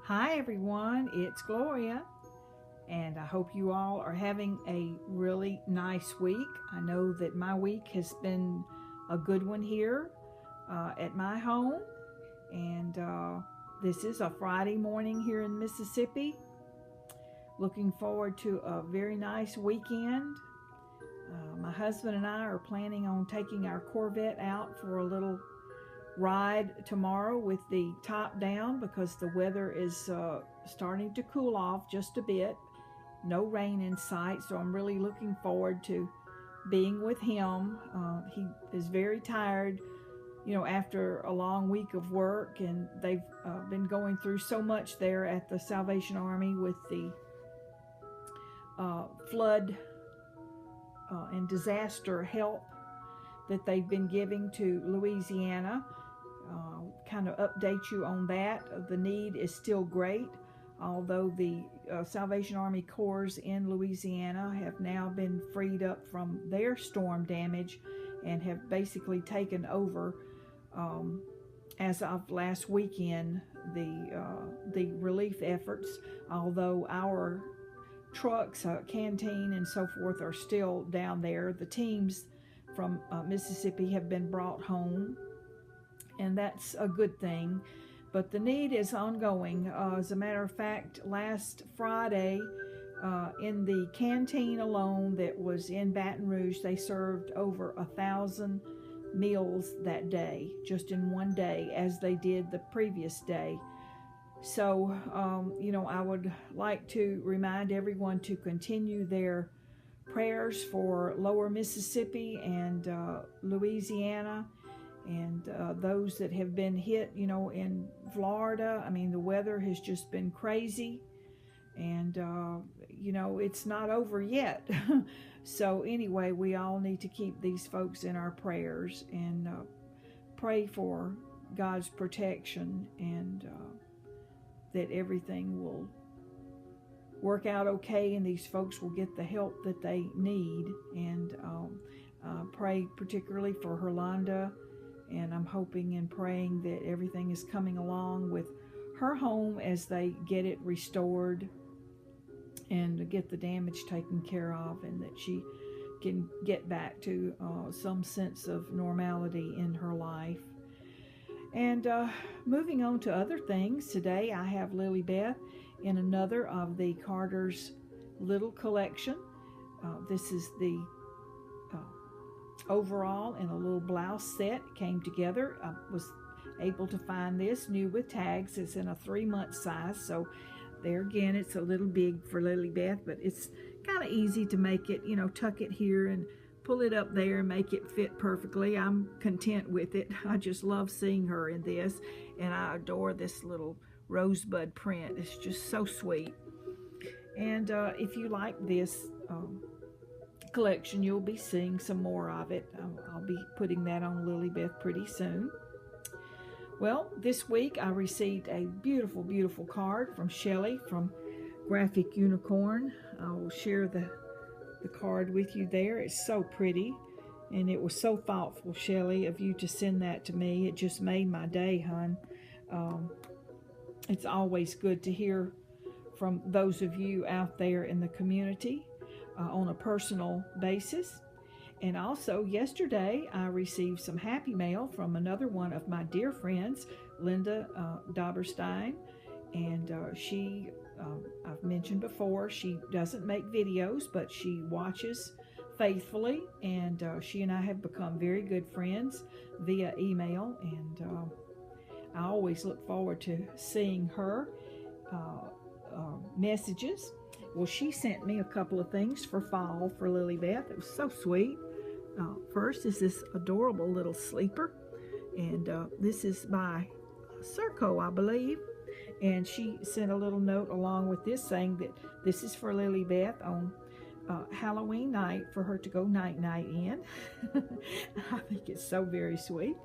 Hi everyone, it's Gloria, and I hope you all are having a really nice week. I know that my week has been a good one here at my home, and this is a Friday morning here in Mississippi. Looking forward to a very nice weekend. My husband and I are planning on taking our Corvette out for a little ride tomorrow with the top down because the weather is starting to cool off just a bit. No rain in sight, so I'm really looking forward to being with him. He is very tired, after a long week of work, and they've been going through so much there at the Salvation Army with the flood and disaster help that they've been giving to Louisiana. Kind of update you on that. The need is still great, although the Salvation Army Corps in Louisiana have now been freed up from their storm damage and have basically taken over, as of last weekend, the relief efforts, although our trucks, canteen and so forth are still down there. The teams from Mississippi have been brought home, and that's a good thing, but the need is ongoing. As a matter of fact, last Friday, in the canteen alone that was in Baton Rouge, they served over 1,000 meals that day, just in one day, as they did the previous day. So, I would like to remind everyone to continue their prayers for lower Mississippi and Louisiana, and those that have been hit, in Florida. I mean, the weather has just been crazy, and it's not over yet. So anyway, we all need to keep these folks in our prayers and pray for God's protection, and that everything will work out okay and these folks will get the help that they need. And pray particularly for Herlanda, and I'm hoping and praying that everything is coming along with her home as they get it restored and get the damage taken care of, and that she can get back to some sense of normality in her life. And moving on to other things, today I have Lillie Beth in another of the Carter's little collection. This is the overall and a little blouse set came together. I was able to find this new with tags. It's in a 3-month size, so there again it's a little big for Lillie Beth, but it's kind of easy to make it, tuck it here and pull it up there and make it fit perfectly. I'm content with it. I just love seeing her in this, and I adore this little rosebud print. It's just so sweet. And if you like this collection, you'll be seeing some more of it. I'll be putting that on Lillie Beth pretty soon. Well, this week I received a beautiful, beautiful card from Shelly from Graphic Unicorn. I will share the card with you there. It's so pretty, and it was so thoughtful, Shelly, of you to send that to me. It just made my day, hon. It's always good to hear from those of you out there in the community on a personal basis. And also yesterday I received some happy mail from another one of my dear friends, Linda Doberstein, and she I've mentioned before, she doesn't make videos, but she watches faithfully, and she and I have become very good friends via email, and I always look forward to seeing her messages. Well, she sent me a couple of things for fall for Lillie Beth. It was so sweet. First is this adorable little sleeper, and this is by Circo, I believe. And she sent a little note along with this saying that this is for Lillie Beth on Halloween night for her to go night-night in. I think it's so very sweet.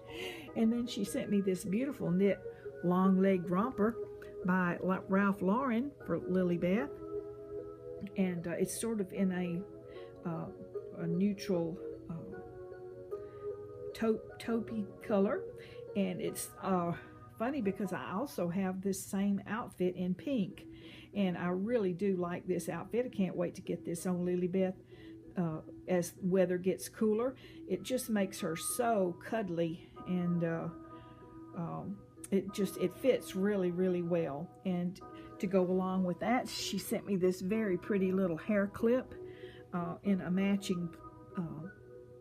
And then she sent me this beautiful knit long-legged romper by Ralph Lauren for Lillie Beth. And it's sort of in a neutral taupey color, and it's funny because I also have this same outfit in pink, and I really do like this outfit. I can't wait to get this on Lily Beth as weather gets cooler. It just makes her so cuddly, and it fits really, really well. And to go along with that, she sent me this very pretty little hair clip in a matching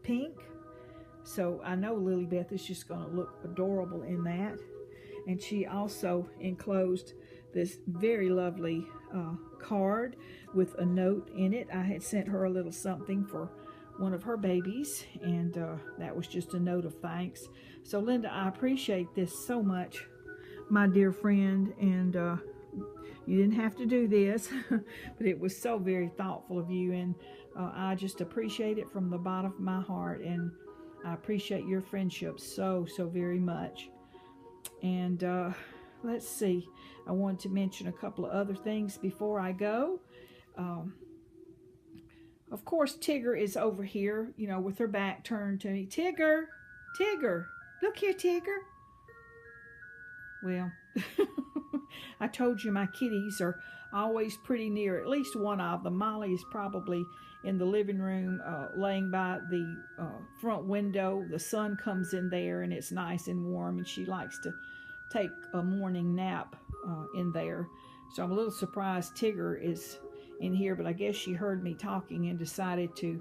pink. So I know Lily Beth is just going to look adorable in that. And she also enclosed this very lovely card with a note in it. I had sent her a little something for one of her babies, and that was just a note of thanks. So Linda, I appreciate this so much, my dear friend, and you didn't have to do this, but it was so very thoughtful of you, and I just appreciate it from the bottom of my heart, and I appreciate your friendship so very much. And let's see, I wanted to mention a couple of other things before I go. Of course, Tigger is over here, you know, with her back turned to me. Tigger, Tigger, look here, Tigger. Well, I told you my kitties are always pretty near at least one of them. Molly is probably in the living room laying by the front window. The sun comes in there and it's nice and warm, and she likes to take a morning nap in there. So I'm a little surprised Tigger is in here, but I guess she heard me talking and decided to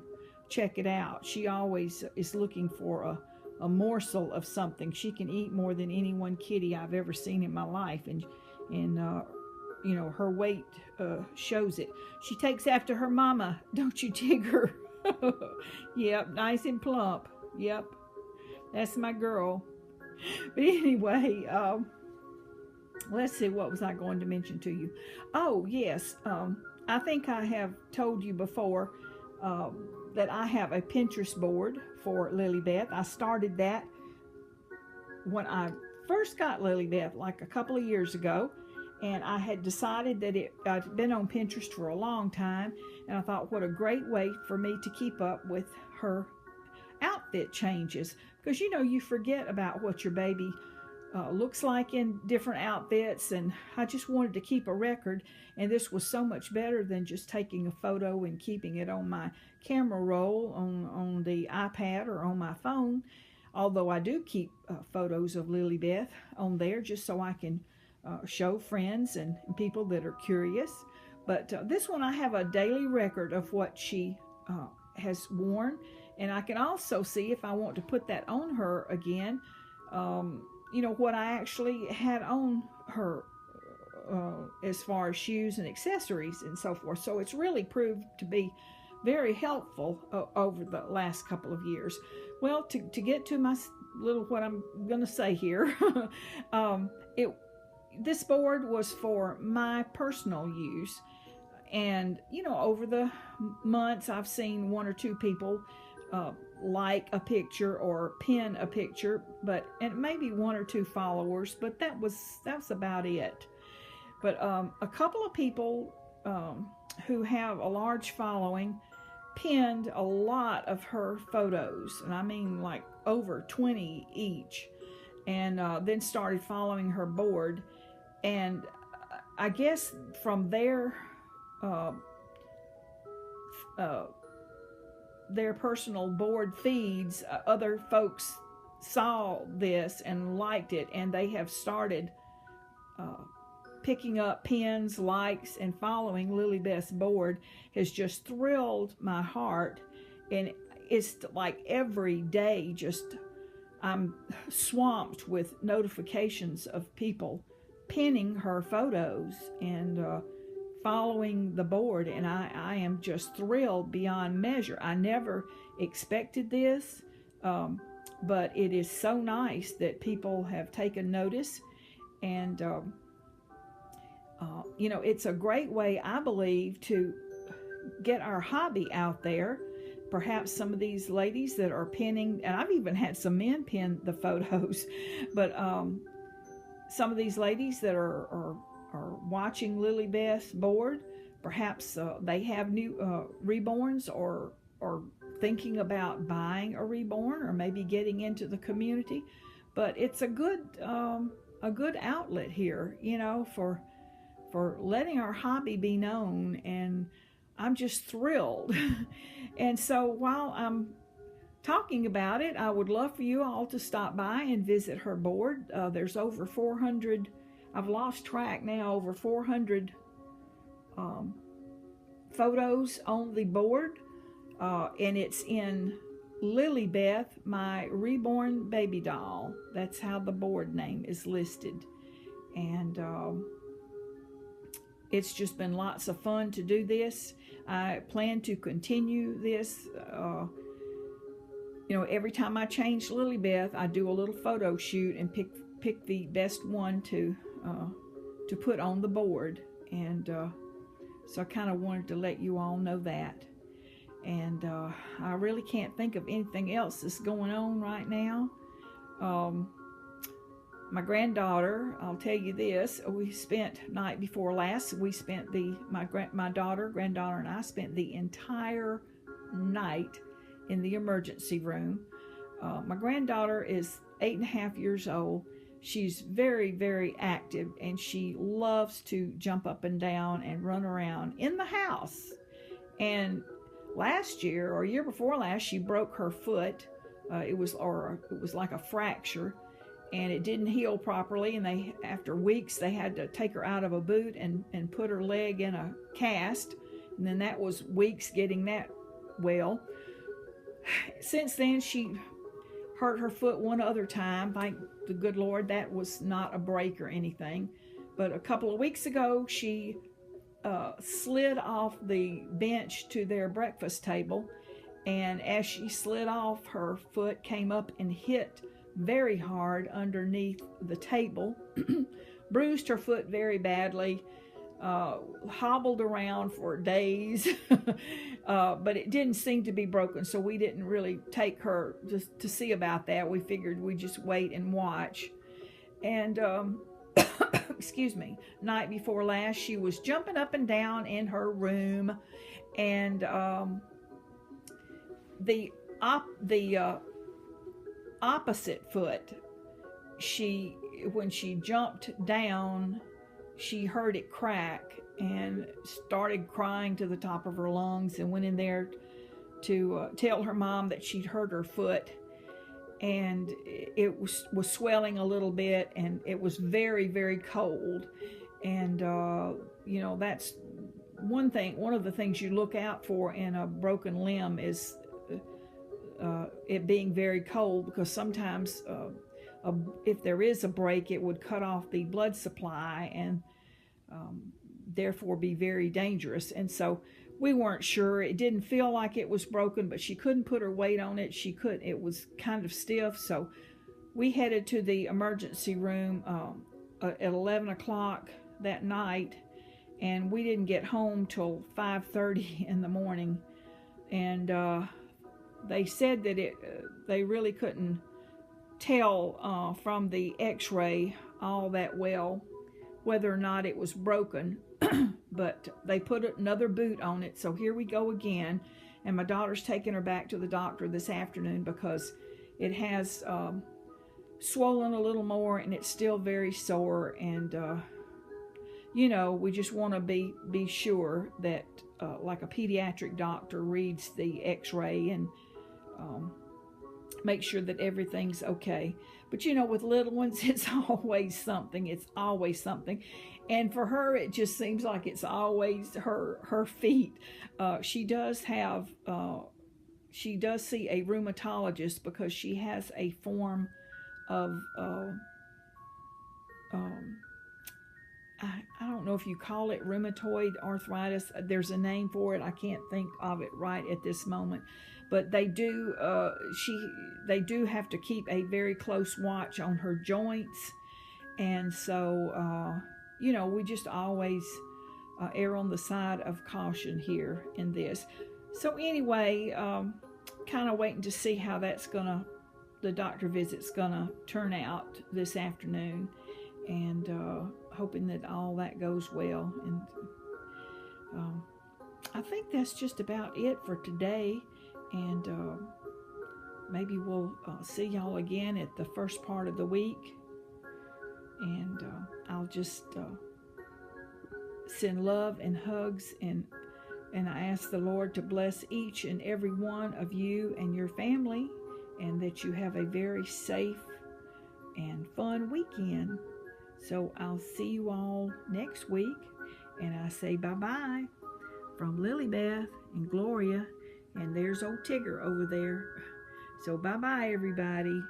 check it out. She always is looking for a morsel of something. She can eat more than any one kitty I've ever seen in my life, and you know, her weight shows it. She takes after her mama, don't you, Tigger? Yep, nice and plump. Yep, that's my girl. But anyway, let's see, what was I going to mention to you? Oh, yes, I think I have told you before that I have a Pinterest board for Lily Beth. I started that when I first got Lily Beth, like a couple of years ago, and I had decided that I'd been on Pinterest for a long time, and I thought what a great way for me to keep up with her outfit changes, because you know, you forget about what your baby looks like in different outfits, and I just wanted to keep a record, and this was so much better than just taking a photo and keeping it on my camera roll on the iPad or on my phone, although I do keep photos of Lily Beth on there just so I can show friends and people that are curious. But this one I have a daily record of what she has worn, and I can also see if I want to put that on her again, you know, what I actually had on her as far as shoes and accessories and so forth. So it's really proved to be very helpful over the last couple of years. Well, to get to my little, what I'm going to say here, this board was for my personal use. And, you know, over the months, I've seen one or two people like a picture or pin a picture, and maybe one or two followers, but that's about it. But a couple of people who have a large following pinned a lot of her photos, and I mean like over 20 each, and then started following her board. And I guess from their personal board feeds, other folks saw this and liked it, and they have started picking up pins, likes, and following Lily Beth's board. Has just thrilled my heart, and it's like every day just I'm swamped with notifications of people pinning her photos and following the board, and I am just thrilled beyond measure. I never expected this, but it is so nice that people have taken notice, and you know, it's a great way, I believe, to get our hobby out there. Perhaps some of these ladies that are pinning, and I've even had some men pin the photos, but some of these ladies that are watching Lily Beth's board, perhaps they have new Reborns, or thinking about buying a Reborn, or maybe getting into the community. But it's a good a good outlet here, you know, for letting our hobby be known, and I'm just thrilled. And so while I'm talking about it, I would love for you all to stop by and visit her board. There's over 400, I've lost track now, over 400 photos on the board, and it's in Lillie, Beth, my reborn baby doll. That's how the board name is listed. And it's just been lots of fun to do this. I plan to continue this. You know, every time I change Lillie Beth, I do a little photo shoot and pick the best one to put on the board. And so I kind of wanted to let you all know that. And I really can't think of anything else that's going on right now. My granddaughter, I'll tell you this, we spent night before last, we spent my daughter, granddaughter, and I spent the entire night in the emergency room. My granddaughter is 8.5 years old. She's very, very active, and she loves to jump up and down and run around in the house. And last year, or year before last, she broke her foot. It was like a fracture, and it didn't heal properly. And after weeks, they had to take her out of a boot and put her leg in a cast. And then that was weeks getting that well. Since then, she hurt her foot one other time. Thank the good Lord, that was not a break or anything. But a couple of weeks ago, she slid off the bench to their breakfast table, and as she slid off, her foot came up and hit very hard underneath the table, bruised her foot very badly, hobbled around for days, but it didn't seem to be broken, so we didn't really take her just to see about that. We figured we'd just wait and watch. And excuse me, night before last, she was jumping up and down in her room, and the opposite foot, when she jumped down, she heard it crack and started crying to the top of her lungs, and went in there to tell her mom that she'd hurt her foot. And it was swelling a little bit, and it was very, very cold. And you know, that's one of the things you look out for in a broken limb is it being very cold, because sometimes if there is a break, it would cut off the blood supply and therefore be very dangerous. And so we weren't sure. It didn't feel like it was broken, but she couldn't put her weight on it. It was kind of stiff. So we headed to the emergency room at 11 o'clock that night, and we didn't get home till 5:30 in the morning. And they said that they really couldn't tell from the x-ray all that well whether or not it was broken. But they put another boot on it, so here we go again. And my daughter's taking her back to the doctor this afternoon because it has swollen a little more, and it's still very sore. And you know, we just want to be sure that like a pediatric doctor reads the x-ray and make sure that everything's okay. But you know, with little ones, it's always something. It's always something. And for her, it just seems like it's always her feet. She does see a rheumatologist because she has a form of, I don't know if you call it rheumatoid arthritis. There's a name for it. I can't think of it right at this moment. But they do have to keep a very close watch on her joints. And so, you know, we just always err on the side of caution here in this. So anyway, kind of waiting to see how the doctor visit's gonna turn out this afternoon, and hoping that all that goes well. And I think that's just about it for today. And maybe we'll see y'all again at the first part of the week. And I'll just send love and hugs, and I ask the Lord to bless each and every one of you and your family, and that you have a very safe and fun weekend. So I'll see you all next week, and I say bye-bye from Lily Beth and Gloria, and there's old Tigger over there. So bye-bye, everybody.